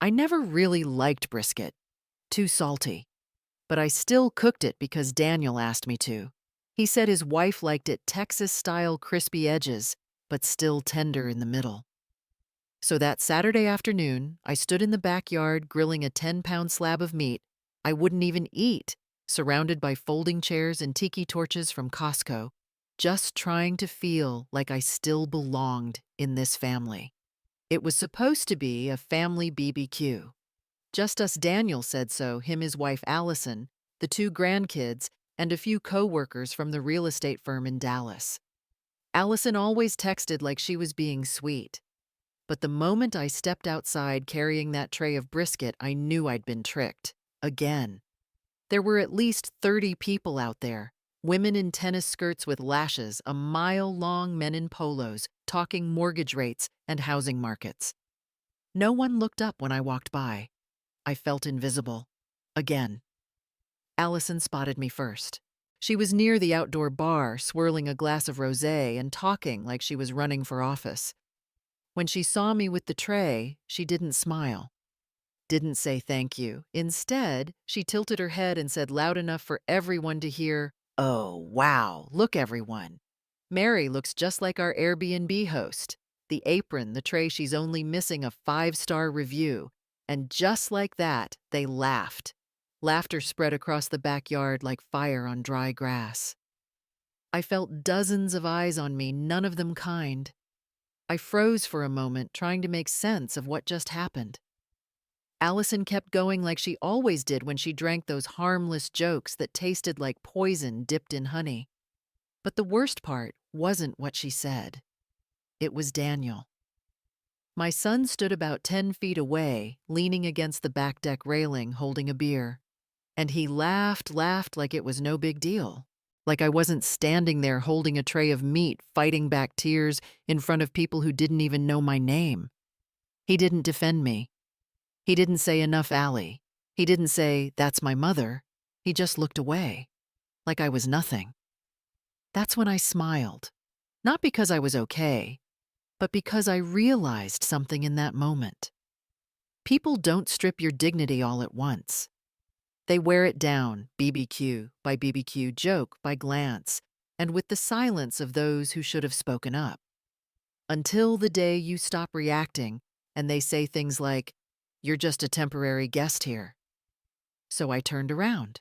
I never really liked brisket, too salty, but I still cooked it because Daniel asked me to. He said his wife liked it Texas-style crispy edges, but still tender in the middle. So that Saturday afternoon, I stood in the backyard grilling a 10-pound slab of meat I wouldn't even eat, surrounded by folding chairs and tiki torches from Costco, just trying to feel like I still belonged in this family. It was supposed to be a family BBQ. Just us. Daniel said so, him, his wife Allison, the two grandkids, and a few co-workers from the real estate firm in Dallas. Allison always texted like she was being sweet. But the moment I stepped outside carrying that tray of brisket, I knew I'd been tricked. Again. There were at least 30 people out there, women in tennis skirts with lashes, a mile-long men in polos, talking mortgage rates and housing markets. No one looked up when I walked by. I felt invisible. Again. Allison spotted me first. She was near the outdoor bar, swirling a glass of rosé and talking like she was running for office. When she saw me with the tray, she didn't smile, didn't say thank you. Instead, she tilted her head and said loud enough for everyone to hear, "Oh, wow, look everyone. Mary looks just like our Airbnb host. The apron, the tray, she's only missing a 5-star review." And just like that, they laughed. Laughter spread across the backyard like fire on dry grass. I felt dozens of eyes on me, none of them kind. I froze for a moment, trying to make sense of what just happened. Allison kept going like she always did when she drank those harmless jokes that tasted like poison dipped in honey. But the worst part wasn't what she said. It was Daniel. My son stood about 10 feet away, leaning against the back deck railing, holding a beer. And he laughed like it was no big deal. Like I wasn't standing there holding a tray of meat, fighting back tears in front of people who didn't even know my name. He didn't defend me. He didn't say, "Enough, Allie." He didn't say, "That's my mother." He just looked away, like I was nothing. That's when I smiled. Not because I was okay, but because I realized something in that moment. People don't strip your dignity all at once. They wear it down, BBQ by BBQ, joke by glance, and with the silence of those who should have spoken up. Until the day you stop reacting and they say things like, "You're just a temporary guest here." So I turned around.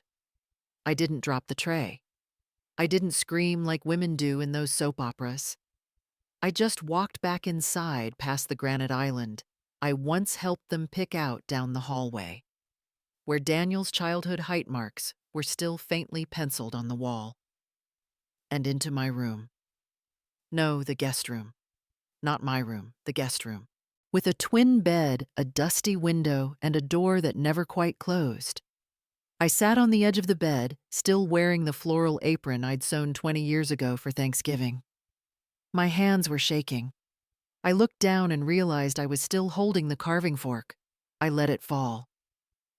I didn't drop the tray. I didn't scream like women do in those soap operas. I just walked back inside past the granite island I once helped them pick out down the hallway, where Daniel's childhood height marks were still faintly penciled on the wall, and into my room. No, the guest room. Not my room, the guest room. With a twin bed, a dusty window, and a door that never quite closed. I sat on the edge of the bed, still wearing the floral apron I'd sewn 20 years ago for Thanksgiving. My hands were shaking. I looked down and realized I was still holding the carving fork. I let it fall.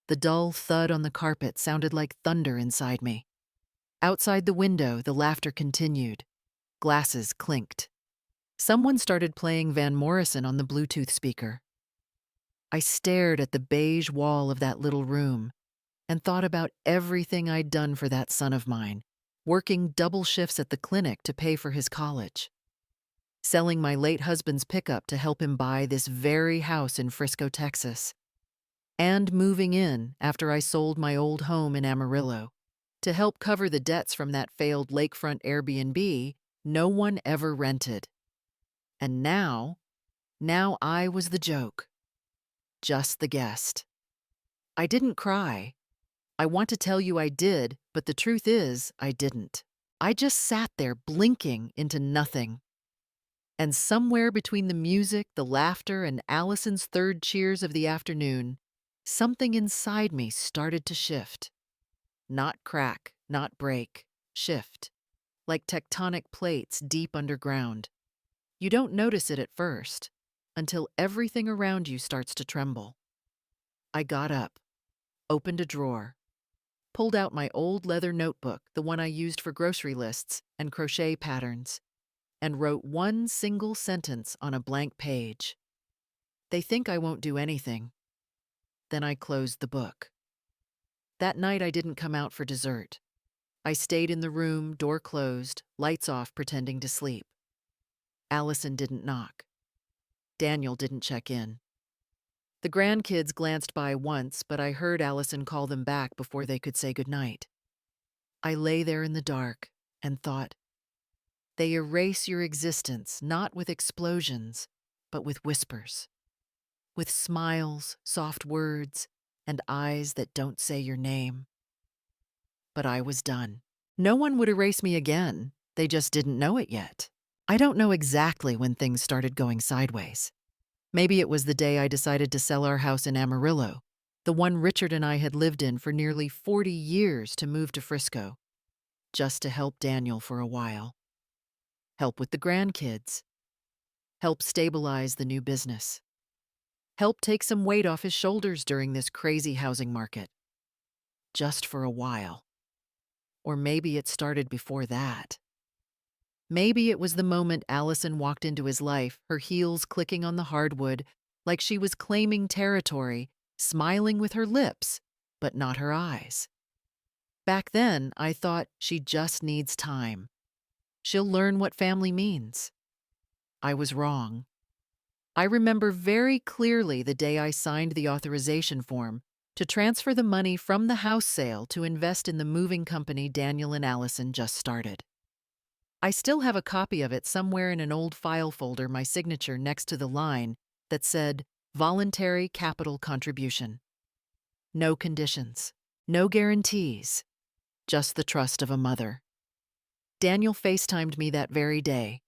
The dull thud on the carpet sounded like thunder inside me. Outside the window, the laughter continued. Glasses clinked. Someone started playing Van Morrison on the Bluetooth speaker. I stared at the beige wall of that little room and thought about everything I'd done for that son of mine, working double shifts at the clinic to pay for his college, selling my late husband's pickup to help him buy this very house in Frisco, Texas, and moving in after I sold my old home in Amarillo to help cover the debts from that failed lakefront Airbnb no one ever rented. And now I was the joke, just the guest. I didn't cry. I want to tell you I did, but the truth is I didn't. I just sat there blinking into nothing. And somewhere between the music, the laughter, and Allison's third cheers of the afternoon, something inside me started to shift. Not crack, not break, shift. Like tectonic plates deep underground. You don't notice it at first, until everything around you starts to tremble. I got up, opened a drawer, pulled out my old leather notebook, the one I used for grocery lists and crochet patterns, and wrote one single sentence on a blank page. They think I won't do anything. then I closed the book. That night I didn't come out for dessert. I stayed in the room, door closed, lights off, pretending to sleep. Allison didn't knock. Daniel didn't check in. The grandkids glanced by once, but I heard Allison call them back before they could say goodnight. I lay there in the dark and thought, they erase your existence not with explosions, but with whispers, with smiles, soft words, and eyes that don't say your name. But I was done. No one would erase me again. They just didn't know it yet. I don't know exactly when things started going sideways. Maybe it was the day I decided to sell our house in Amarillo, the one Richard and I had lived in for nearly 40 years, to move to Frisco, just to help Daniel for a while. Help with the grandkids. Help stabilize the new business. Help take some weight off his shoulders during this crazy housing market. Just for a while. Or maybe it started before that. Maybe it was the moment Allison walked into his life, her heels clicking on the hardwood, like she was claiming territory, smiling with her lips, but not her eyes. Back then, I thought she just needs time. She'll learn what family means. I was wrong. I remember very clearly the day I signed the authorization form to transfer the money from the house sale to invest in the moving company Daniel and Allison just started. I still have a copy of it somewhere in an old file folder, my signature next to the line that said, "Voluntary capital contribution." No conditions, no guarantees, just the trust of a mother. Daniel FaceTimed me that very day.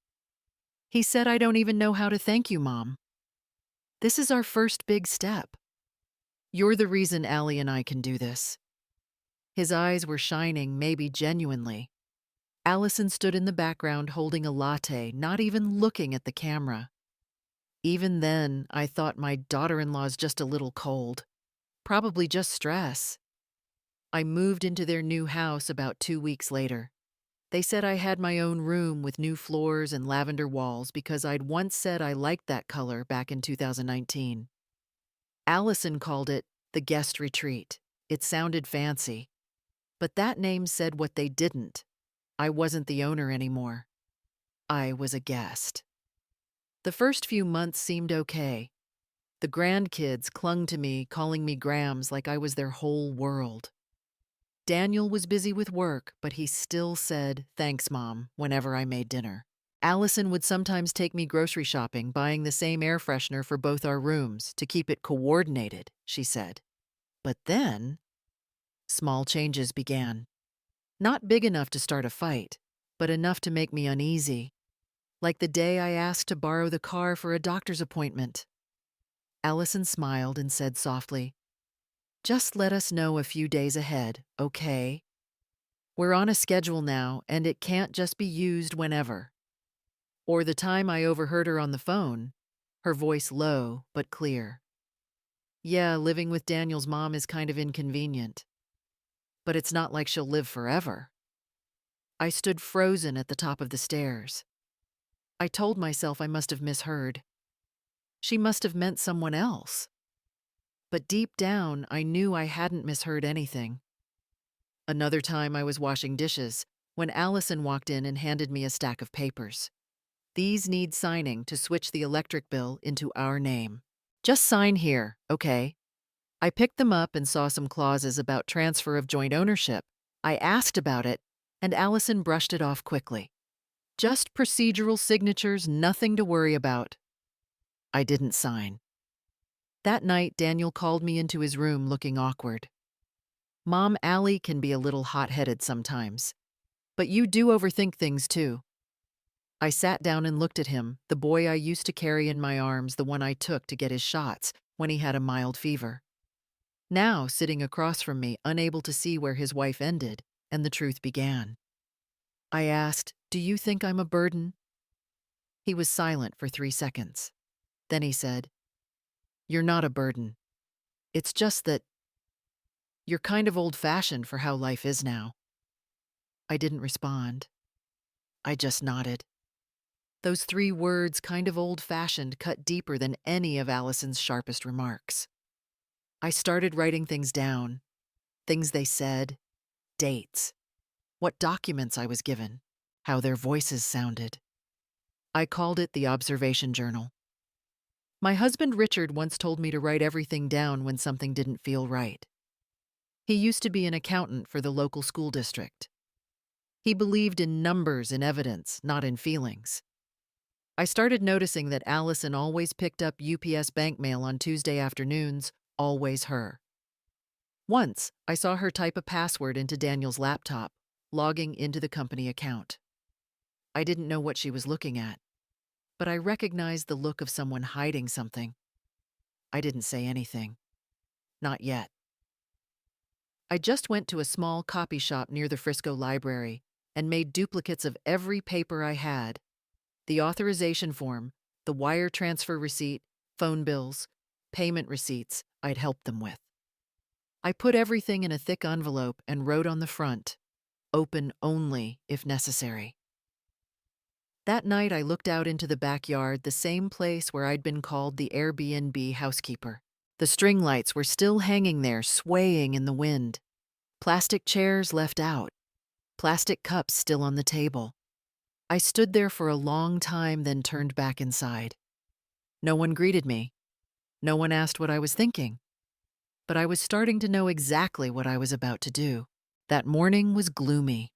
He said, "I don't even know how to thank you, Mom. This is our first big step. You're the reason Allie and I can do this." His eyes were shining, maybe genuinely. Allison stood in the background holding a latte, not even looking at the camera. Even then, I thought my daughter-in-law's just a little cold. Probably just stress. I moved into their new house about 2 weeks later. They said I had my own room with new floors and lavender walls because I'd once said I liked that color back in 2019. Allison called it the guest retreat. It sounded fancy. But that name said what they didn't. I wasn't the owner anymore. I was a guest. The first few months seemed okay. The grandkids clung to me, calling me Grams like I was their whole world. Daniel was busy with work, but he still said, "Thanks, Mom," whenever I made dinner. Allison would sometimes take me grocery shopping, buying the same air freshener for both our rooms to keep it coordinated, she said. But then, small changes began. Not big enough to start a fight, but enough to make me uneasy. Like the day I asked to borrow the car for a doctor's appointment. Allison smiled and said softly, "Just let us know a few days ahead, okay? We're on a schedule now, and it can't just be used whenever." Or the time I overheard her on the phone, her voice low but clear. "Yeah, living with Daniel's mom is kind of inconvenient. But it's not like she'll live forever." I stood frozen at the top of the stairs. I told myself I must have misheard. She must have meant someone else. But deep down, I knew I hadn't misheard anything. Another time I was washing dishes when Allison walked in and handed me a stack of papers. "These need signing to switch the electric bill into our name. Just sign here, okay?" I picked them up and saw some clauses about transfer of joint ownership. I asked about it, and Allison brushed it off quickly. "Just procedural signatures, nothing to worry about." I didn't sign. That night, Daniel called me into his room looking awkward. "Mom, Allie can be a little hot-headed sometimes. But you do overthink things too." I sat down and looked at him, the boy I used to carry in my arms, the one I took to get his shots when he had a mild fever. Now, sitting across from me, unable to see where his wife ended, and the truth began. I asked, "Do you think I'm a burden?" He was silent for 3 seconds. Then he said, "You're not a burden. It's just that you're kind of old-fashioned for how life is now." I didn't respond. I just nodded. Those 3 words, kind of old-fashioned, cut deeper than any of Allison's sharpest remarks. I started writing things down, things they said, dates, what documents I was given, how their voices sounded. I called it the observation journal. My husband Richard once told me to write everything down when something didn't feel right. He used to be an accountant for the local school district. He believed in numbers and evidence, not in feelings. I started noticing that Allison always picked up UPS bank mail on Tuesday afternoons, always her. Once, I saw her type a password into Daniel's laptop, logging into the company account. I didn't know what she was looking at, but I recognized the look of someone hiding something. I didn't say anything. Not yet. I just went to a small copy shop near the Frisco Library and made duplicates of every paper I had: the authorization form, the wire transfer receipt, phone bills, payment receipts I'd helped them with. I put everything in a thick envelope and wrote on the front, "Open only if necessary." That night I looked out into the backyard, the same place where I'd been called the Airbnb housekeeper. The string lights were still hanging there, swaying in the wind. Plastic chairs left out, plastic cups still on the table. I stood there for a long time, then turned back inside. No one greeted me. No one asked what I was thinking. But I was starting to know exactly what I was about to do. That morning was gloomy.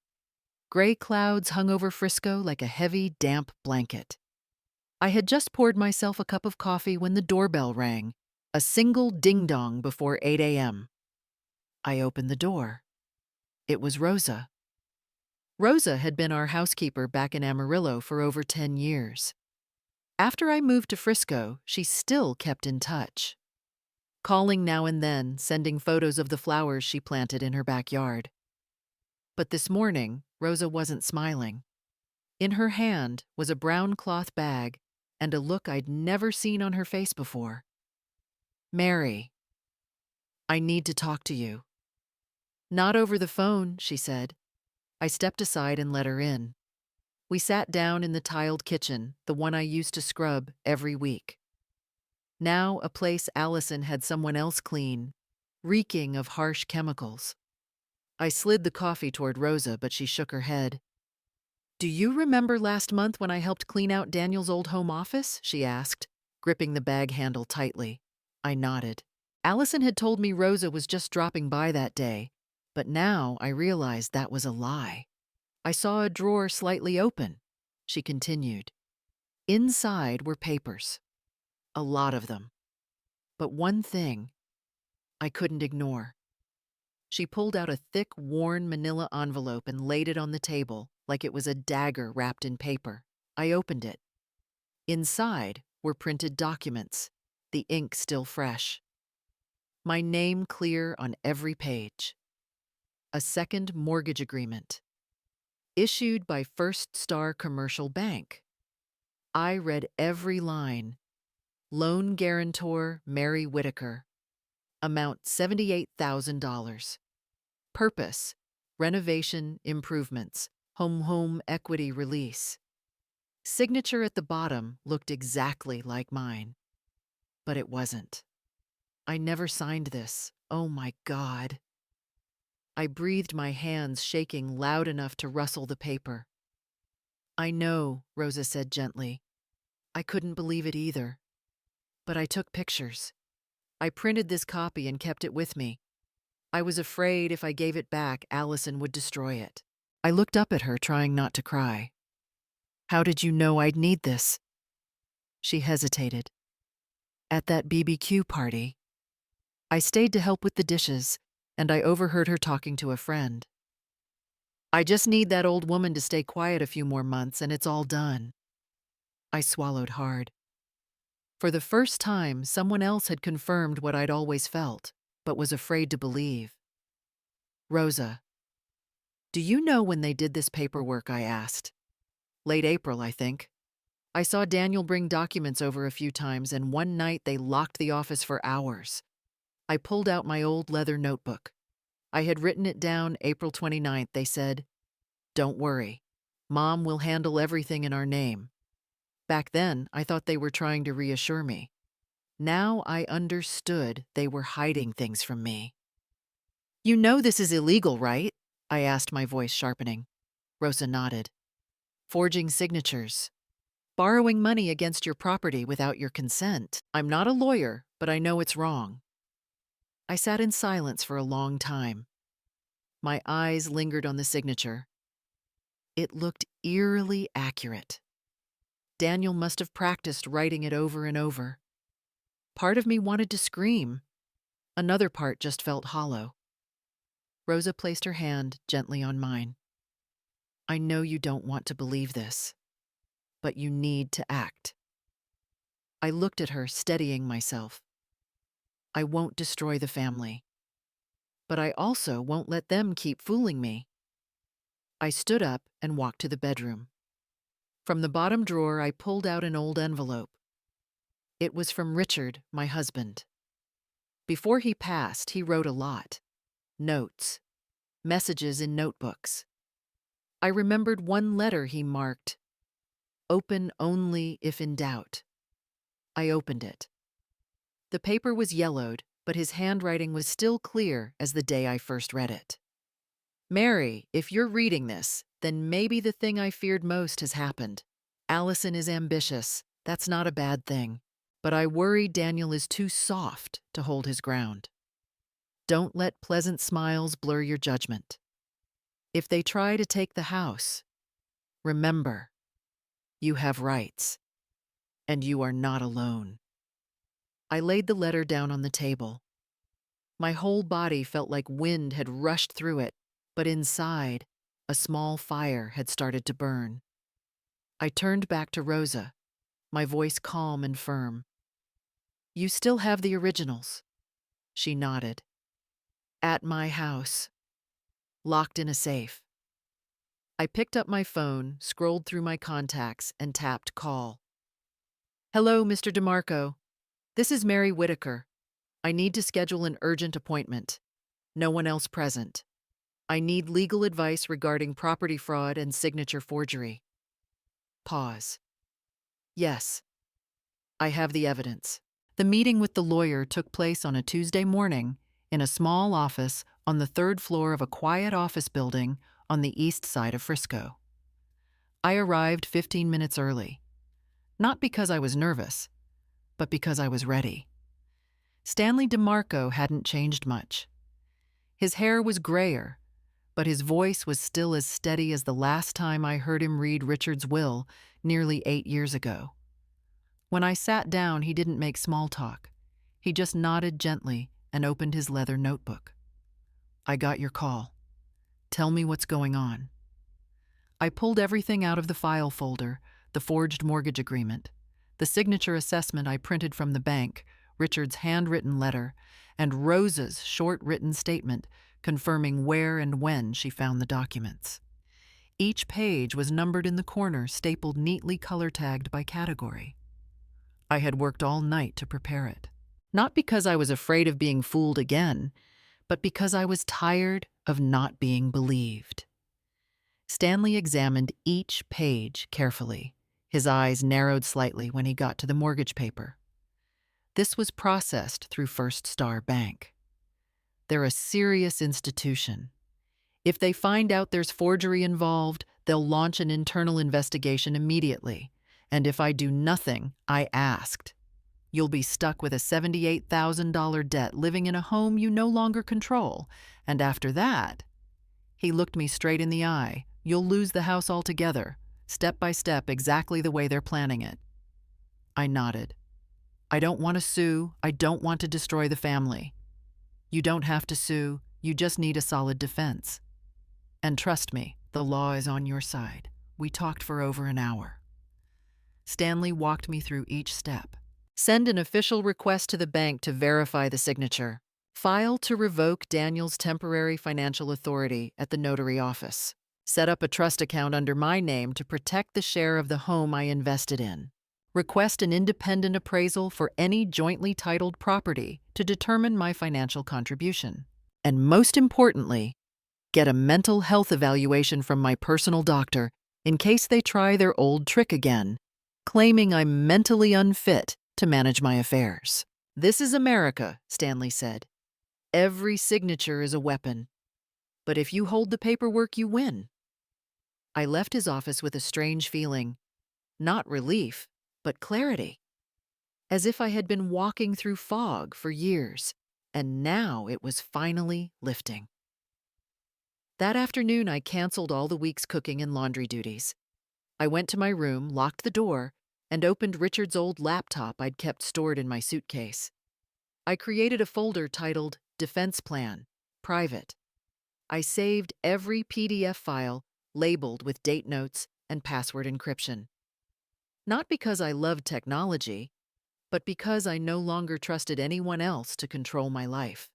Gray clouds hung over Frisco like a heavy, damp blanket. I had just poured myself a cup of coffee when the doorbell rang, a single ding-dong before 8 a.m. I opened the door. It was Rosa. Rosa had been our housekeeper back in Amarillo for over 10 years. After I moved to Frisco, she still kept in touch, calling now and then, sending photos of the flowers she planted in her backyard. But this morning, Rosa wasn't smiling. In her hand was a brown cloth bag and a look I'd never seen on her face before. "Mary, I need to talk to you." "Not over the phone," she said. I stepped aside and let her in. We sat down in the tiled kitchen, the one I used to scrub every week. Now a place Allison had someone else clean, reeking of harsh chemicals. I slid the coffee toward Rosa, but she shook her head. "Do you remember last month when I helped clean out Daniel's old home office?" she asked, gripping the bag handle tightly. I nodded. Allison had told me Rosa was just dropping by that day, but now I realized that was a lie. I saw a drawer slightly open. She continued. Inside were papers. A lot of them. But one thing I couldn't ignore. She pulled out a thick, worn manila envelope and laid it on the table like it was a dagger wrapped in paper. I opened it. Inside were printed documents, the ink still fresh. My name clear on every page. A second mortgage agreement. Issued by First Star Commercial Bank. I read every line. Loan guarantor Mary Whitaker. Amount $78,000. Purpose: renovation improvements, home equity release. Signature at the bottom looked exactly like mine. But it wasn't. I never signed this. Oh my God. I breathed, my hands shaking loud enough to rustle the paper. "I know," Rosa said gently. I couldn't believe it either. But I took pictures. I printed this copy and kept it with me. I was afraid if I gave it back, Allison would destroy it. I looked up at her, trying not to cry. "How did you know I'd need this?" She hesitated. "At that BBQ party. I stayed to help with the dishes, and I overheard her talking to a friend. I just need that old woman to stay quiet a few more months, and it's all done." I swallowed hard. For the first time, someone else had confirmed what I'd always felt, but was afraid to believe. "Rosa, do you know when they did this paperwork?" I asked. "Late April, I think. I saw Daniel bring documents over a few times, and one night they locked the office for hours." I pulled out my old leather notebook. I had written it down April 29th. They said, "Don't worry. Mom will handle everything in our name." Back then, I thought they were trying to reassure me. Now I understood they were hiding things from me. "You know this is illegal, right?" I asked, my voice sharpening. Rosa nodded. "Forging signatures. Borrowing money against your property without your consent. I'm not a lawyer, but I know it's wrong." I sat in silence for a long time. My eyes lingered on the signature. It looked eerily accurate. Daniel must have practiced writing it over and over. Part of me wanted to scream. Another part just felt hollow. Rosa placed her hand gently on mine. "I know you don't want to believe this, but you need to act." I looked at her, steadying myself. "I won't destroy the family, but I also won't let them keep fooling me." I stood up and walked to the bedroom. From the bottom drawer, I pulled out an old envelope. It was from Richard, my husband. Before he passed, he wrote a lot. Notes, messages in notebooks. I remembered one letter he marked, "Open only if in doubt." I opened it. The paper was yellowed, but his handwriting was still clear as the day I first read it. "Mary, if you're reading this, then maybe the thing I feared most has happened. Allison is ambitious. That's not a bad thing. But I worry Daniel is too soft to hold his ground. Don't let pleasant smiles blur your judgment. If they try to take the house, remember, you have rights, and you are not alone." I laid the letter down on the table. My whole body felt like wind had rushed through it, but inside, a small fire had started to burn. I turned back to Rosa, my voice calm and firm. "You still have the originals?" She nodded. "At my house, locked in a safe." I picked up my phone, scrolled through my contacts, and tapped call. "Hello, Mr. DeMarco. This is Mary Whitaker. I need to schedule an urgent appointment. No one else present. I need legal advice regarding property fraud and signature forgery." Pause. "Yes, I have the evidence." The meeting with the lawyer took place on a Tuesday morning in a small office on the third floor of a quiet office building on the east side of Frisco. I arrived 15 minutes early, not because I was nervous, but because I was ready. Stanley DeMarco hadn't changed much. His hair was grayer, but his voice was still as steady as the last time I heard him read Richard's will nearly 8 years ago. When I sat down, he didn't make small talk. He just nodded gently and opened his leather notebook. "I got your call. Tell me what's going on." I pulled everything out of the file folder: the forged mortgage agreement, the signature assessment I printed from the bank, Richard's handwritten letter, and Rosa's short written statement confirming where and when she found the documents. Each page was numbered in the corner, stapled neatly, color-tagged by category. I had worked all night to prepare it. Not because I was afraid of being fooled again, but because I was tired of not being believed. Stanley examined each page carefully. His eyes narrowed slightly when he got to the mortgage paper. This was processed through First Star Bank. They're a serious institution. If they find out there's forgery involved, they'll launch an internal investigation immediately. And if I do nothing, I asked, you'll be stuck with a $78,000 debt, living in a home you no longer control. And after that, he looked me straight in the eye, you'll lose the house altogether, step by step, exactly the way they're planning it. I nodded. I don't want to sue. I don't want to destroy the family. You don't have to sue. You just need a solid defense. And trust me, the law is on your side. We talked for over an hour. Stanley walked me through each step. Send an official request to the bank to verify the signature. File to revoke Daniel's temporary financial authority at the notary office. Set up a trust account under my name to protect the share of the home I invested in. Request an independent appraisal for any jointly titled property to determine my financial contribution. And most importantly, get a mental health evaluation from my personal doctor in case they try their old trick again, claiming I'm mentally unfit to manage my affairs. "This is America," Stanley said. "Every signature is a weapon. But if you hold the paperwork, you win." I left his office with a strange feeling, not relief, but clarity, as if I had been walking through fog for years, and now it was finally lifting. That afternoon, I canceled all the week's cooking and laundry duties. I went to my room, locked the door, and opened Richard's old laptop I'd kept stored in my suitcase. I created a folder titled Defense Plan, Private. I saved every PDF file labeled with date notes and password encryption. Not because I loved technology, but because I no longer trusted anyone else to control my life.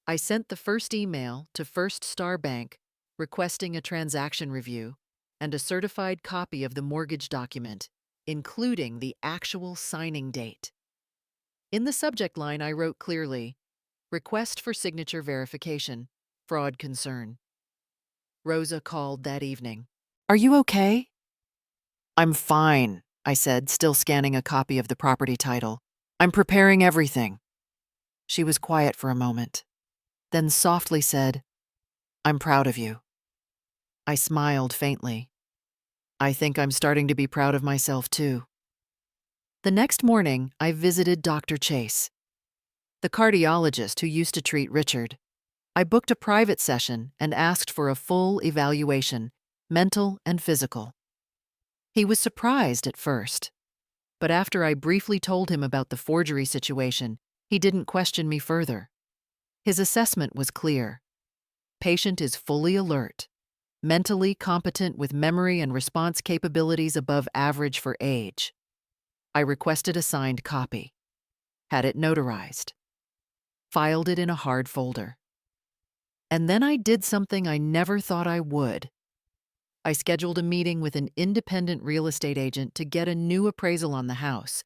I sent the first email to First Star Bank requesting a transaction review and a certified copy of the mortgage document, including the actual signing date. In the subject line, I wrote clearly, "Request for signature verification, fraud concern." Rosa called that evening. "Are you okay?" "I'm fine," I said, still scanning a copy of the property title. "I'm preparing everything." She was quiet for a moment, then softly said, "I'm proud of you." I smiled faintly. I think I'm starting to be proud of myself, too. The next morning, I visited Dr. Chase, the cardiologist who used to treat Richard. I booked a private session and asked for a full evaluation, mental and physical. He was surprised at first, but after I briefly told him about the forgery situation, he didn't question me further. His assessment was clear. Patient is fully alert, mentally competent with memory and response capabilities above average for age. I requested a signed copy, had it notarized, filed it in a hard folder. And then I did something I never thought I would. I scheduled a meeting with an independent real estate agent to get a new appraisal on the house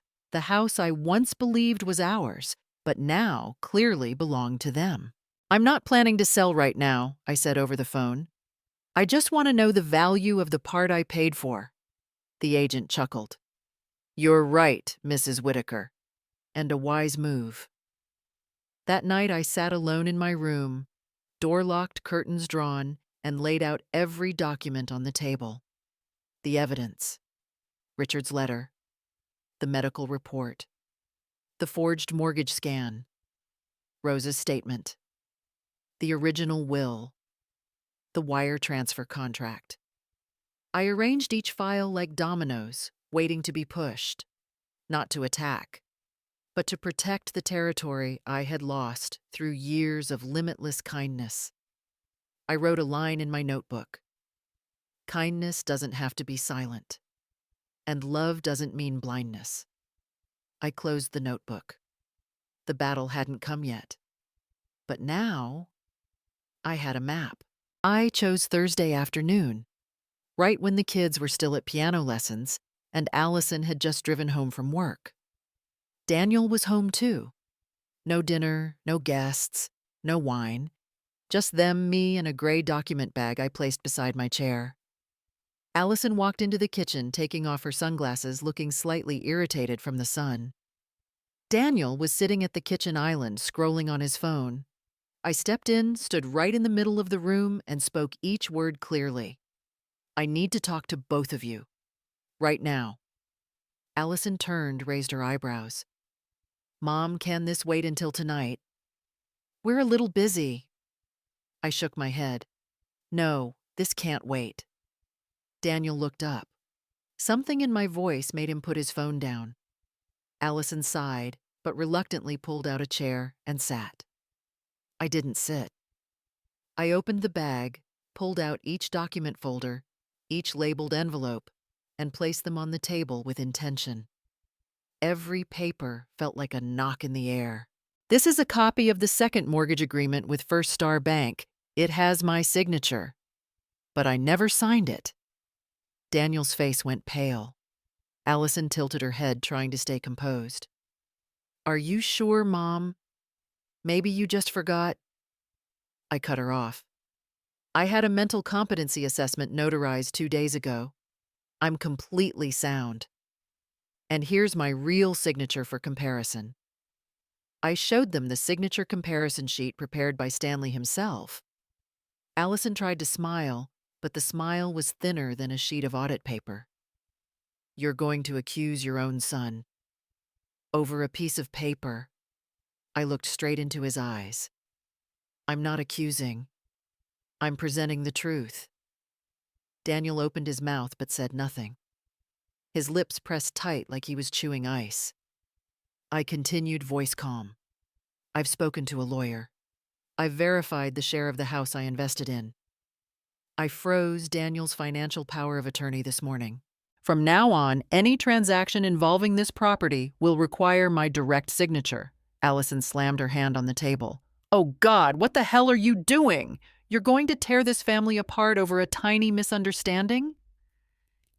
I once believed was ours, but now clearly belonged to them. "I'm not planning to sell right now," I said over the phone. "I just want to know the value of the part I paid for." The agent chuckled. "You're right, Mrs. Whitaker," and a wise move. That night I sat alone in my room, door locked, curtains drawn, and laid out every document on the table. The evidence, Richard's letter, the medical report, the forged mortgage scan, Rosa's statement, the original will, the wire transfer contract. I arranged each file like dominoes, waiting to be pushed, not to attack, but to protect the territory I had lost through years of limitless kindness. I wrote a line in my notebook. Kindness doesn't have to be silent, and love doesn't mean blindness. I closed the notebook. The battle hadn't come yet. But now, I had a map. I chose Thursday afternoon, right when the kids were still at piano lessons and Allison had just driven home from work. Daniel was home too. No dinner, no guests, no wine. Just them, me, and a gray document bag I placed beside my chair. Allison walked into the kitchen, taking off her sunglasses, looking slightly irritated from the sun. Daniel was sitting at the kitchen island, scrolling on his phone. I stepped in, stood right in the middle of the room, and spoke each word clearly. "I need to talk to both of you. Right now." Allison turned, raised her eyebrows. "Mom, can this wait until tonight?" "We're a little busy." I shook my head. "No, this can't wait." Daniel looked up. Something in my voice made him put his phone down. Allison sighed, but reluctantly pulled out a chair and sat. I didn't sit. I opened the bag, pulled out each document folder, each labeled envelope, and placed them on the table with intention. Every paper felt like a knock in the air. "This is a copy of the second mortgage agreement with First Star Bank. It has my signature. But I never signed it." Daniel's face went pale. Allison tilted her head, trying to stay composed. "Are you sure, Mom? Maybe you just forgot?" I cut her off. "I had a mental competency assessment notarized 2 days ago. I'm completely sound. And here's my real signature for comparison." I showed them the signature comparison sheet prepared by Stanley himself. Allison tried to smile, but the smile was thinner than a sheet of audit paper. You're going to accuse your own son. Over a piece of paper. I looked straight into his eyes. I'm not accusing. I'm presenting the truth. Daniel opened his mouth but said nothing. His lips pressed tight like he was chewing ice. I continued, voice calm. I've spoken to a lawyer. I've verified the share of the house I invested in. I froze Daniel's financial power of attorney this morning. From now on, any transaction involving this property will require my direct signature. Allison slammed her hand on the table. Oh God, what the hell are you doing? You're going to tear this family apart over a tiny misunderstanding?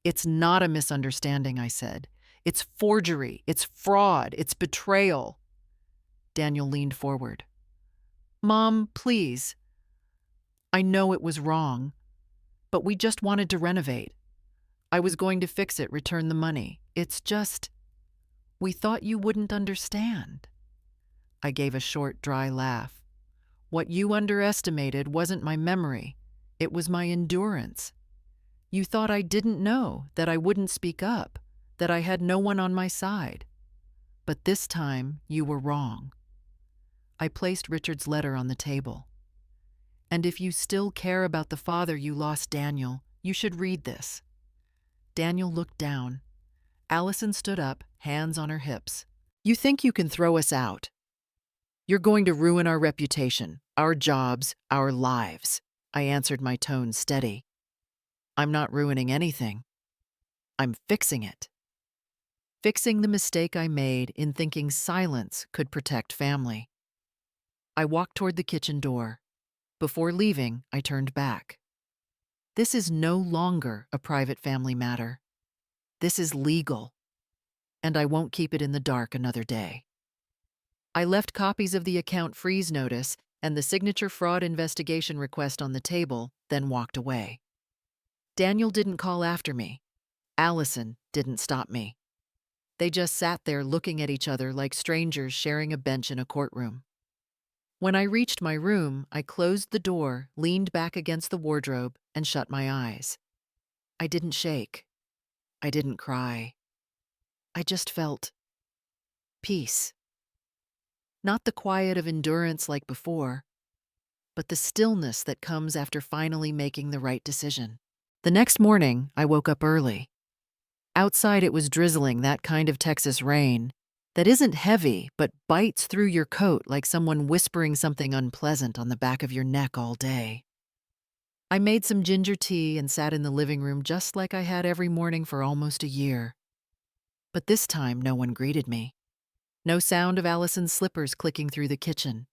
It's not a misunderstanding, I said. It's forgery, it's fraud, it's betrayal. Daniel leaned forward. Mom, please. I know it was wrong, but we just wanted to renovate. I was going to fix it, return the money. It's just, we thought you wouldn't understand. I gave a short, dry laugh. What you underestimated wasn't my memory. It was my endurance. You thought I didn't know, that I wouldn't speak up, that I had no one on my side. But this time, you were wrong. I placed Richard's letter on the table. And if you still care about the father you lost, Daniel, you should read this. Daniel looked down. Allison stood up, hands on her hips. You think you can throw us out? You're going to ruin our reputation, our jobs, our lives. I answered, my tone steady. I'm not ruining anything. I'm fixing it. Fixing the mistake I made in thinking silence could protect family. I walked toward the kitchen door. Before leaving, I turned back. This is no longer a private family matter. This is legal, and I won't keep it in the dark another day. I left copies of the account freeze notice and the signature fraud investigation request on the table, then walked away. Daniel didn't call after me. Allison didn't stop me. They just sat there looking at each other like strangers sharing a bench in a courtroom. When I reached my room, I closed the door, leaned back against the wardrobe, and shut my eyes. I didn't shake. I didn't cry. I just felt peace. Not the quiet of endurance like before, but the stillness that comes after finally making the right decision. The next morning, I woke up early. Outside it was drizzling, that kind of Texas rain that isn't heavy but bites through your coat like someone whispering something unpleasant on the back of your neck all day. I made some ginger tea and sat in the living room just like I had every morning for almost a year. But this time no one greeted me. No sound of Allison's slippers clicking through the kitchen.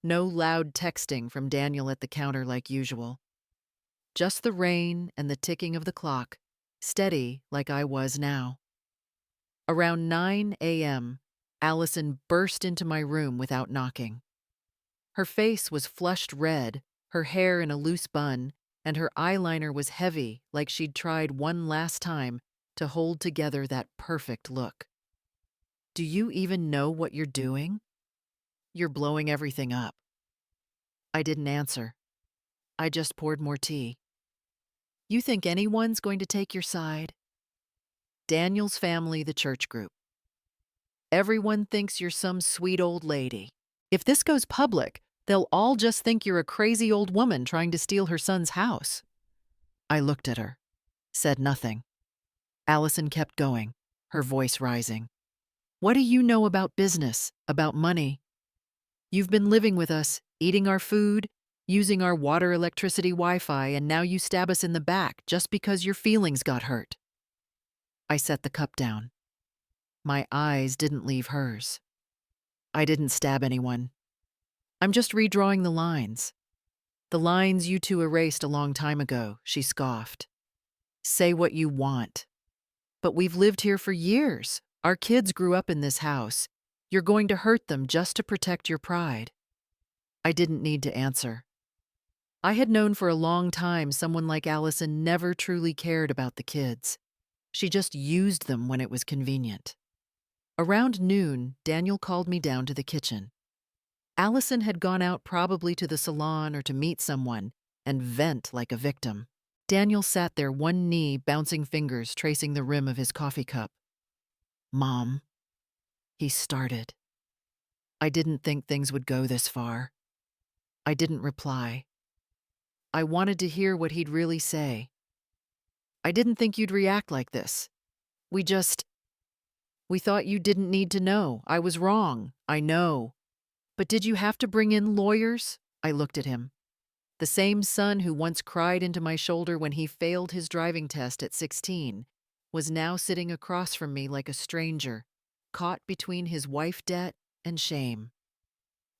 No loud texting from Daniel at the counter like usual. Just the rain and the ticking of the clock, steady like I was now. Around 9 a.m., Allison burst into my room without knocking. Her face was flushed red, her hair in a loose bun, and her eyeliner was heavy like she'd tried one last time to hold together that perfect look. Do you even know what you're doing? You're blowing everything up. I didn't answer. I just poured more tea. You think anyone's going to take your side? Daniel's family, the church group. Everyone thinks you're some sweet old lady. If this goes public, they'll all just think you're a crazy old woman trying to steal her son's house. I looked at her, said nothing. Allison kept going, her voice rising. What do you know about business, about money? You've been living with us, eating our food, using our water, electricity, Wi-Fi, and now you stab us in the back just because your feelings got hurt. I set the cup down. My eyes didn't leave hers. I didn't stab anyone. I'm just redrawing the lines. The lines you two erased a long time ago, she scoffed. Say what you want. But we've lived here for years. Our kids grew up in this house. You're going to hurt them just to protect your pride. I didn't need to answer. I had known for a long time someone like Allison never truly cared about the kids. She just used them when it was convenient. Around noon, Daniel called me down to the kitchen. Allison had gone out probably to the salon or to meet someone and vent like a victim. Daniel sat there, one knee bouncing fingers tracing the rim of his coffee cup. "Mom," he started. I didn't think things would go this far. I didn't reply. I wanted to hear what he'd really say. "I didn't think you'd react like this. We just, we thought you didn't need to know. I was wrong. I know. But did you have to bring in lawyers?" I looked at him. The same son who once cried into my shoulder when he failed his driving test at 16 was now sitting across from me like a stranger, caught between his wife debt and shame.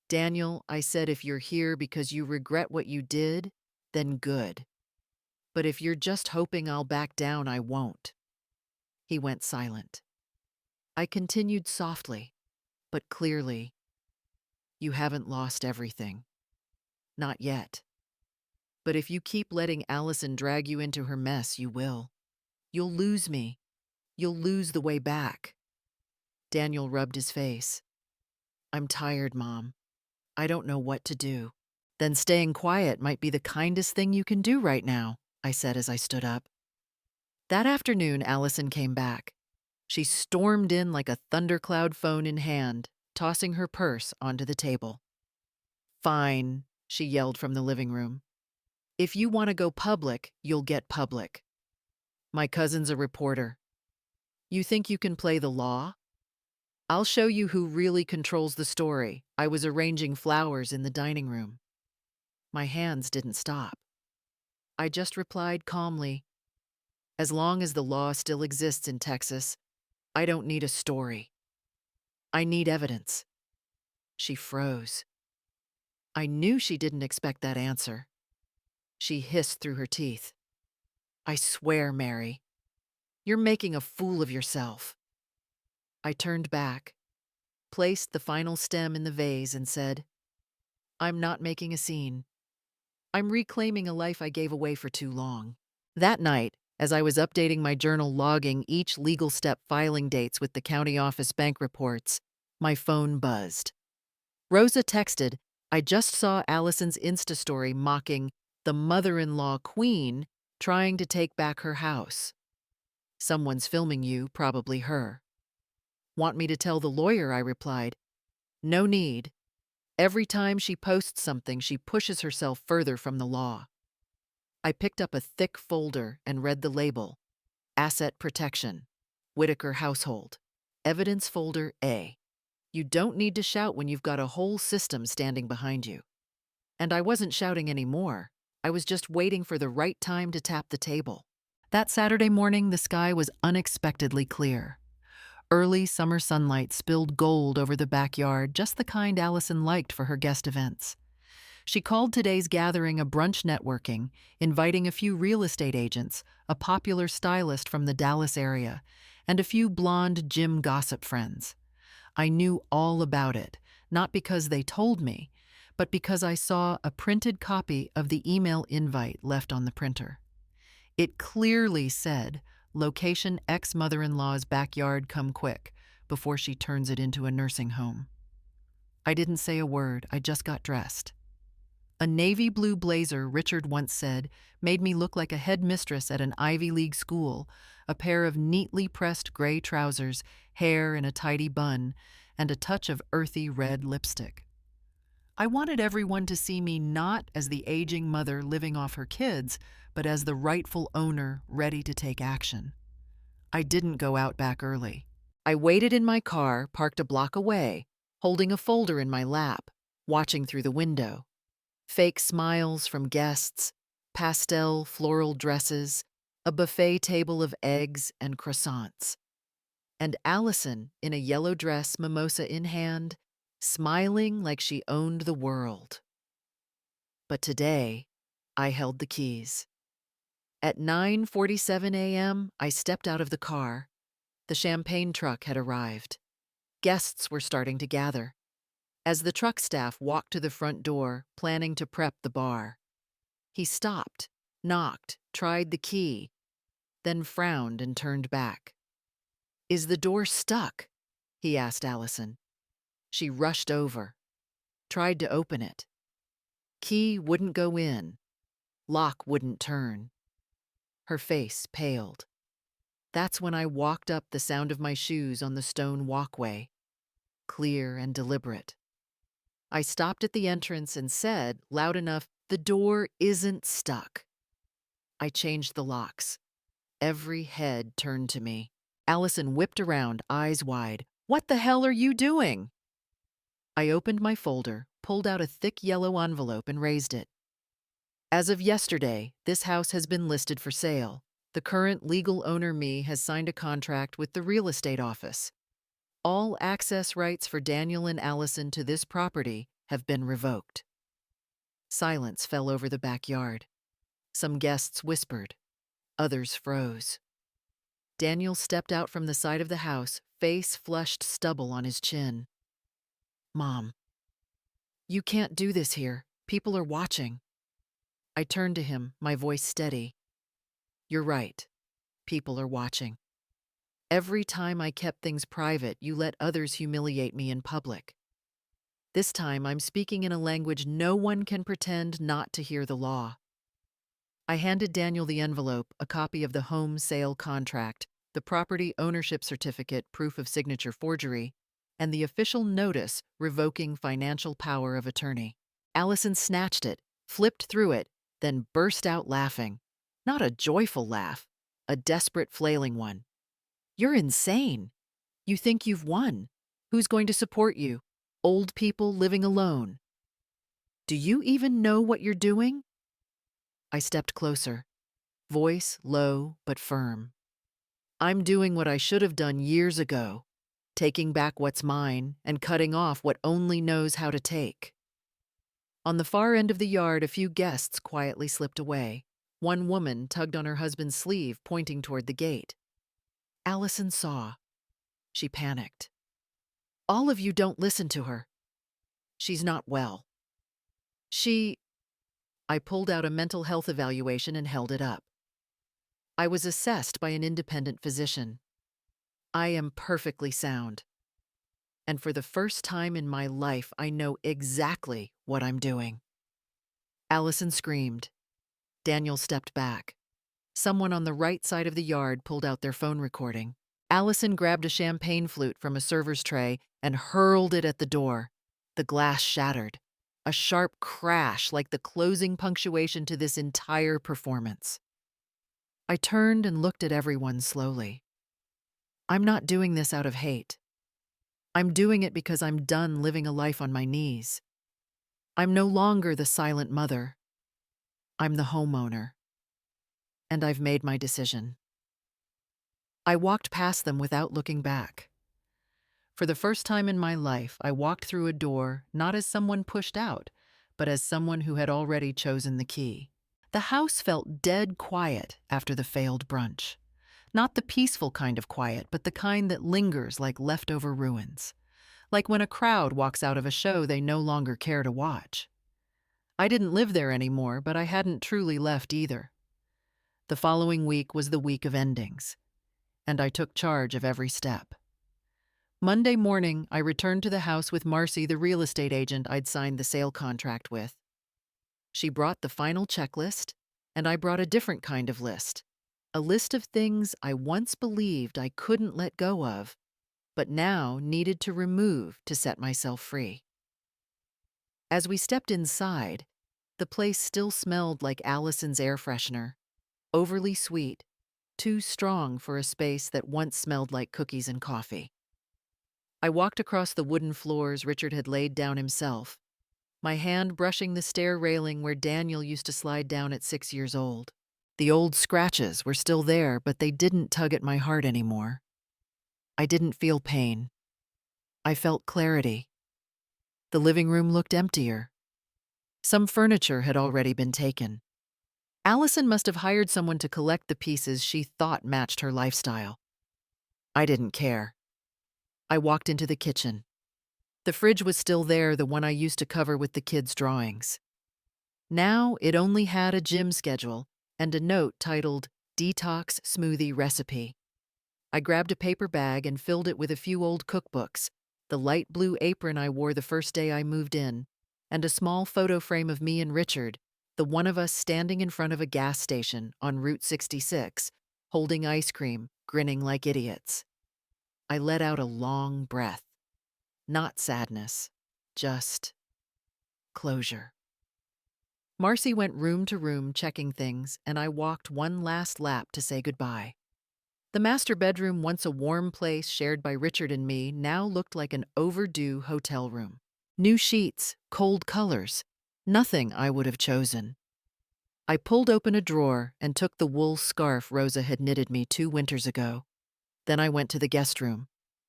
"Daniel," I said, "if you're here because you regret what you did, then good. But if you're just hoping I'll back down, I won't." He went silent. I continued softly, but clearly, "You haven't lost everything. Not yet. But if you keep letting Allison drag you into her mess, you will. You'll lose me. You'll lose the way back." Daniel rubbed his face. "I'm tired, Mom. I don't know what to do." "Then staying quiet might be the kindest thing you can do right now," I said as I stood up. That afternoon, Allison came back. She stormed in like a thundercloud, phone in hand, tossing her purse onto the table. "Fine," she yelled from the living room. "If you want to go public, you'll get public. My cousin's a reporter. You think you can play the law? I'll show you who really controls the story. I was arranging flowers in the dining room." My hands didn't stop. I just replied calmly, "As long as the law still exists in Texas, I don't need a story. I need evidence." She froze. I knew she didn't expect that answer. She hissed through her teeth, "I swear, Mary, you're making a fool of yourself." I turned back, placed the final stem in the vase, and said, "I'm not making a scene. I'm reclaiming a life I gave away for too long." That night, as I was updating my journal logging each legal step, filing dates with the county office bank reports, my phone buzzed. Rosa texted, "I just saw Allison's Insta story mocking the mother-in-law queen trying to take back her house. Someone's filming you, probably her." "Want me to tell the lawyer?" I replied. "No need. Every time she posts something, she pushes herself further from the law." I picked up a thick folder and read the label: Asset Protection, Whitaker Household, Evidence Folder A. You don't need to shout when you've got a whole system standing behind you. And I wasn't shouting anymore. I was just waiting for the right time to tap the table. That Saturday morning, the sky was unexpectedly clear. Early summer sunlight spilled gold over the backyard, just the kind Allison liked for her guest events. She called today's gathering a brunch networking, inviting a few real estate agents, a popular stylist from the Dallas area, and a few blonde gym gossip friends. I knew all about it, not because they told me, but because I saw a printed copy of the email invite left on the printer. It clearly said, "Location ex-mother-in-law's backyard, come quick," before she turns it into a nursing home. I didn't say a word, I just got dressed. A navy blue blazer, Richard once said, made me look like a headmistress at an Ivy League school, a pair of neatly pressed gray trousers, hair in a tidy bun, and a touch of earthy red lipstick. I wanted everyone to see me not as the aging mother living off her kids, but as the rightful owner ready to take action. I didn't go out back early. I waited in my car, parked a block away, holding a folder in my lap, watching through the window. Fake smiles from guests, pastel floral dresses, a buffet table of eggs and croissants. And Allison, in a yellow dress, mimosa in hand, smiling like she owned the world. But today, I held the keys. At 9:47 a.m., I stepped out of the car. The champagne truck had arrived. Guests were starting to gather. As the truck staff walked to the front door, planning to prep the bar, he stopped, knocked, tried the key, then frowned and turned back. "Is the door stuck?" he asked Allison. She rushed over, tried to open it. Key wouldn't go in. Lock wouldn't turn. Her face paled. That's when I walked up, the sound of my shoes on the stone walkway, clear and deliberate. I stopped at the entrance and said, loud enough, "The door isn't stuck." I changed the locks. Every head turned to me. Allison whipped around, eyes wide. "What the hell are you doing?" I opened my folder, pulled out a thick yellow envelope, and raised it. As of yesterday, this house has been listed for sale. The current legal owner, me, has signed a contract with the real estate office. All access rights for Daniel and Allison to this property have been revoked. Silence fell over the backyard. Some guests whispered. Others froze. Daniel stepped out from the side of the house, face flushed, stubble on his chin. "Mom, you can't do this here. People are watching." I turned to him, my voice steady. "You're right. People are watching. Every time I kept things private, you let others humiliate me in public. This time I'm speaking in a language no one can pretend not to hear the law." I handed Daniel the envelope, a copy of the home sale contract, the property ownership certificate, proof of signature forgery, and the official notice revoking financial power of attorney. Allison snatched it, flipped through it, then burst out laughing. Not a joyful laugh, a desperate, flailing one. "You're insane. You think you've won. Who's going to support you? Old people living alone. Do you even know what you're doing?" I stepped closer, voice low but firm. "I'm doing what I should have done years ago, taking back what's mine and cutting off what only knows how to take." On the far end of the yard, a few guests quietly slipped away. One woman tugged on her husband's sleeve, pointing toward the gate. Allison saw. She panicked. "All of you don't listen to her. She's not well. She..." I pulled out a mental health evaluation and held it up. I was assessed by an independent physician. I am perfectly sound. And for the first time in my life, I know exactly what I'm doing. Allison screamed. Daniel stepped back. Someone on the right side of the yard pulled out their phone recording. Allison grabbed a champagne flute from a server's tray and hurled it at the door. The glass shattered. A sharp crash like the closing punctuation to this entire performance. I turned and looked at everyone slowly. I'm not doing this out of hate. I'm doing it because I'm done living a life on my knees. I'm no longer the silent mother. I'm the homeowner. And I've made my decision. I walked past them without looking back. For the first time in my life, I walked through a door not as someone pushed out, but as someone who had already chosen the key. The house felt dead quiet after the failed brunch. Not the peaceful kind of quiet, but the kind that lingers like leftover ruins. Like when a crowd walks out of a show they no longer care to watch. I didn't live there anymore, but I hadn't truly left either. The following week was the week of endings, and I took charge of every step. Monday morning, I returned to the house with Marcy, the real estate agent I'd signed the sale contract with. She brought the final checklist, and I brought a different kind of list. A list of things I once believed I couldn't let go of, but now needed to remove to set myself free. As we stepped inside, the place still smelled like Allison's air freshener, overly sweet, too strong for a space that once smelled like cookies and coffee. I walked across the wooden floors Richard had laid down himself, my hand brushing the stair railing where Daniel used to slide down at 6 years old. The old scratches were still there, but they didn't tug at my heart anymore. I didn't feel pain. I felt clarity. The living room looked emptier. Some furniture had already been taken. Allison must have hired someone to collect the pieces she thought matched her lifestyle. I didn't care. I walked into the kitchen. The fridge was still there, the one I used to cover with the kids' drawings. Now it only had a gym schedule and a note titled Detox Smoothie Recipe. I grabbed a paper bag and filled it with a few old cookbooks, the light blue apron I wore the first day I moved in, and a small photo frame of me and Richard, the one of us standing in front of a gas station on Route 66, holding ice cream, grinning like idiots. I let out a long breath. Not sadness, just closure. Marcy went room to room checking things, and I walked one last lap to say goodbye. The master bedroom, once a warm place shared by Richard and me, now looked like an overdue hotel room. New sheets, cold colors, nothing I would have chosen. I pulled open a drawer and took the wool scarf Rosa had knitted me 2 winters ago. Then I went to the guest room,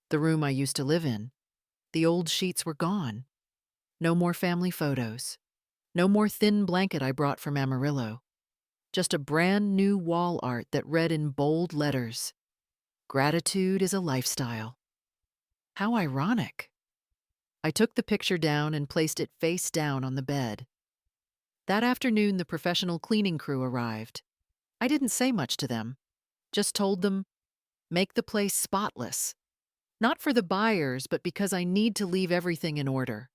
the room I used to live in. The old sheets were gone. No more family photos. No more thin blanket I brought from Amarillo. Just a brand new wall art that read in bold letters, "Gratitude is a lifestyle." How ironic. I took the picture down and placed it face down on the bed. That afternoon, the professional cleaning crew arrived. I didn't say much to them, just told them, make the place spotless. Not for the buyers, but because I need to leave everything in order.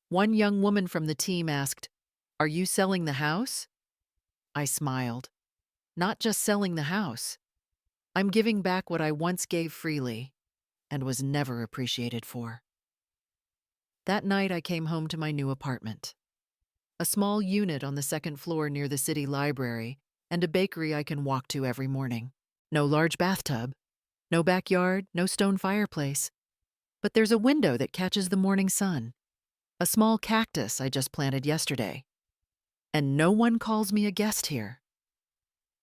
One young woman from the team asked, "Are you selling the house?" I smiled. Not just selling the house. I'm giving back what I once gave freely and was never appreciated for. That night, I came home to my new apartment. A small unit on the second floor near the city library, and a bakery I can walk to every morning. No large bathtub, no backyard, no stone fireplace. But there's a window that catches the morning sun. A small cactus I just planted yesterday. And no one calls me a guest here.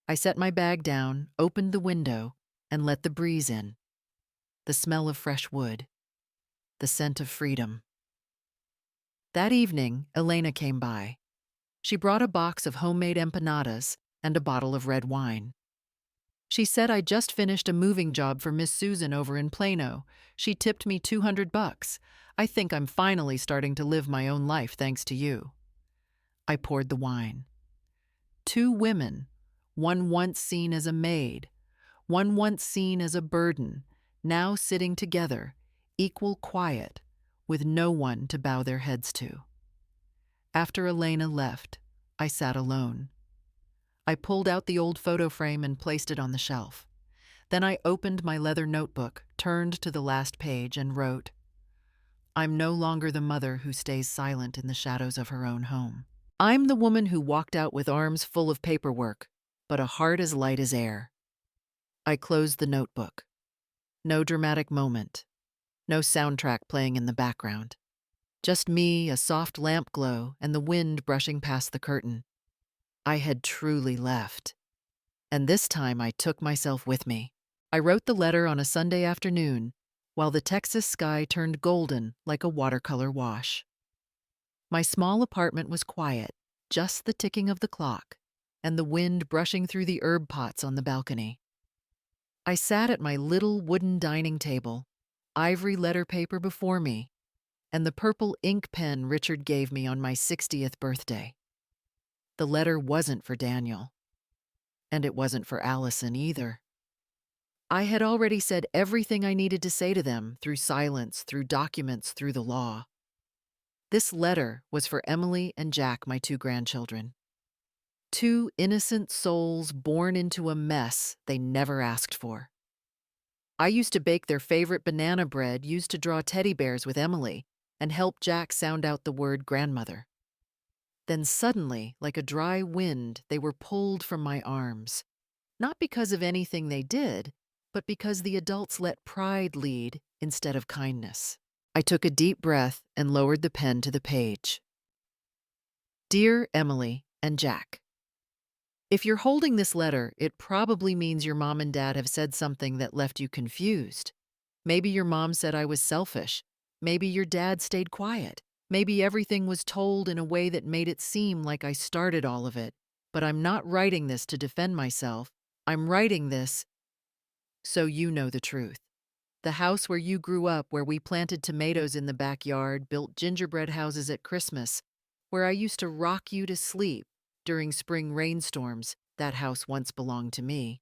I set my bag down, opened the window, and let the breeze in. The smell of fresh wood. The scent of freedom. That evening, Elena came by. She brought a box of homemade empanadas and a bottle of red wine. She said I just finished a moving job for Miss Susan over in Plano. She tipped me $200. I think I'm finally starting to live my own life thanks to you. I poured the wine. 2 women, one once seen as a maid, one once seen as a burden, now sitting together, equal quiet, with no one to bow their heads to. After Elena left, I sat alone. I pulled out the old photo frame and placed it on the shelf. Then I opened my leather notebook, turned to the last page, and wrote, "I'm no longer the mother who stays silent in the shadows of her own home. I'm the woman who walked out with arms full of paperwork, but a heart as light as air." I closed the notebook. No dramatic moment. No soundtrack playing in the background. Just me, a soft lamp glow, and the wind brushing past the curtain. I had truly left. And this time I took myself with me. I wrote the letter on a Sunday afternoon, while the Texas sky turned golden like a watercolor wash. My small apartment was quiet, just the ticking of the clock, and the wind brushing through the herb pots on the balcony. I sat at my little wooden dining table, ivory letter paper before me, and the purple ink pen Richard gave me on my 60th birthday. The letter wasn't for Daniel. And it wasn't for Allison either. I had already said everything I needed to say to them through silence, through documents, through the law. This letter was for Emily and Jack, my 2 grandchildren. 2 innocent souls born into a mess they never asked for. I used to bake their favorite banana bread used to draw teddy bears with Emily and help Jack sound out the word grandmother. Then suddenly, like a dry wind, they were pulled from my arms. Not because of anything they did, but because the adults let pride lead instead of kindness. I took a deep breath and lowered the pen to the page. Dear Emily and Jack, if you're holding this letter, it probably means your mom and dad have said something that left you confused. Maybe your mom said I was selfish. Maybe your dad stayed quiet. Maybe everything was told in a way that made it seem like I started all of it. But I'm not writing this to defend myself. I'm writing this so you know the truth. The house where you grew up, where we planted tomatoes in the backyard, built gingerbread houses at Christmas, where I used to rock you to sleep during spring rainstorms, that house once belonged to me.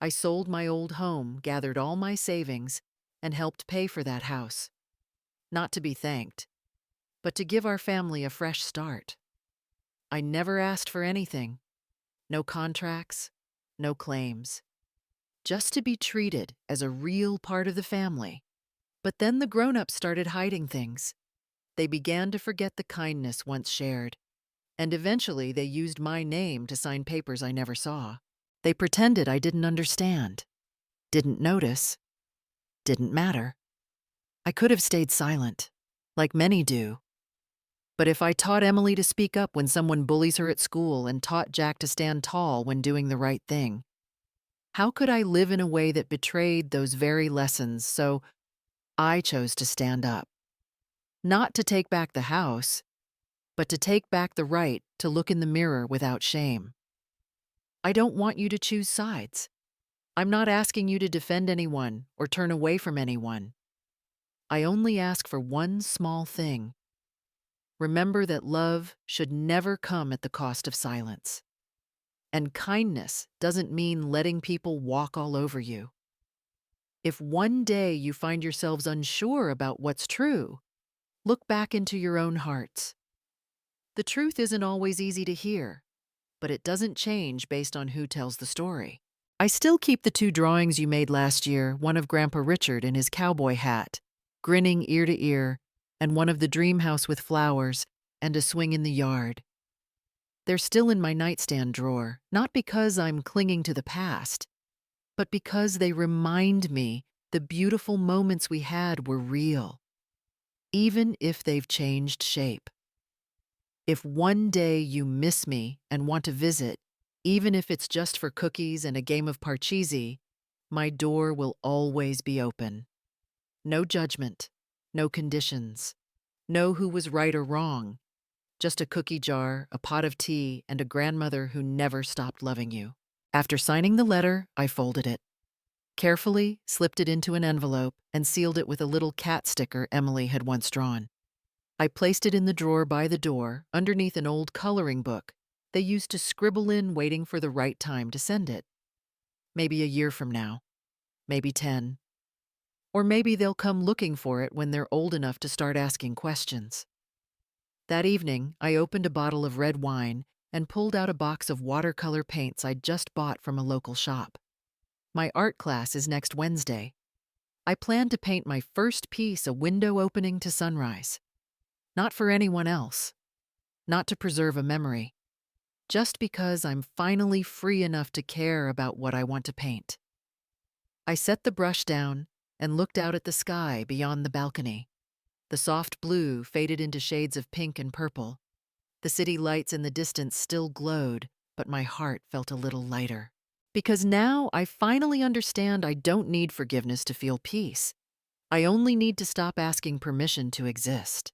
I sold my old home, gathered all my savings, and helped pay for that house. Not to be thanked, but to give our family a fresh start. I never asked for anything. No contracts, no claims. Just to be treated as a real part of the family. But then the grown-ups started hiding things. They began to forget the kindness once shared, and eventually they used my name to sign papers I never saw. They pretended I didn't understand, didn't notice, didn't matter. I could have stayed silent, like many do. But if I taught Emily to speak up when someone bullies her at school and taught Jack to stand tall when doing the right thing, how could I live in a way that betrayed those very lessons? So I chose to stand up. Not to take back the house, but to take back the right to look in the mirror without shame. I don't want you to choose sides. I'm not asking you to defend anyone or turn away from anyone. I only ask for one small thing. Remember that love should never come at the cost of silence. And kindness doesn't mean letting people walk all over you. If one day you find yourselves unsure about what's true, look back into your own hearts. The truth isn't always easy to hear, but it doesn't change based on who tells the story. I still keep the 2 drawings you made last year, one of Grandpa Richard in his cowboy hat, grinning ear to ear, and one of the dream house with flowers and a swing in the yard. They're still in my nightstand drawer, not because I'm clinging to the past, but because they remind me the beautiful moments we had were real, even if they've changed shape. If one day you miss me and want to visit, even if it's just for cookies and a game of parcheesi, my door will always be open. No judgment, no conditions, no who was right or wrong, just a cookie jar, a pot of tea, and a grandmother who never stopped loving you. After signing the letter, I folded it. Carefully slipped it into an envelope and sealed it with a little cat sticker Emily had once drawn. I placed it in the drawer by the door, underneath an old coloring book they used to scribble in waiting for the right time to send it. Maybe a year from now, maybe 10. Or maybe they'll come looking for it when they're old enough to start asking questions. That evening, I opened a bottle of red wine and pulled out a box of watercolor paints I'd just bought from a local shop. My art class is next Wednesday. I plan to paint my first piece a window opening to sunrise. Not for anyone else. Not to preserve a memory. Just because I'm finally free enough to care about what I want to paint. I set the brush down and looked out at the sky beyond the balcony. The soft blue faded into shades of pink and purple. The city lights in the distance still glowed, but my heart felt a little lighter. Because now I finally understand I don't need forgiveness to feel peace. I only need to stop asking permission to exist.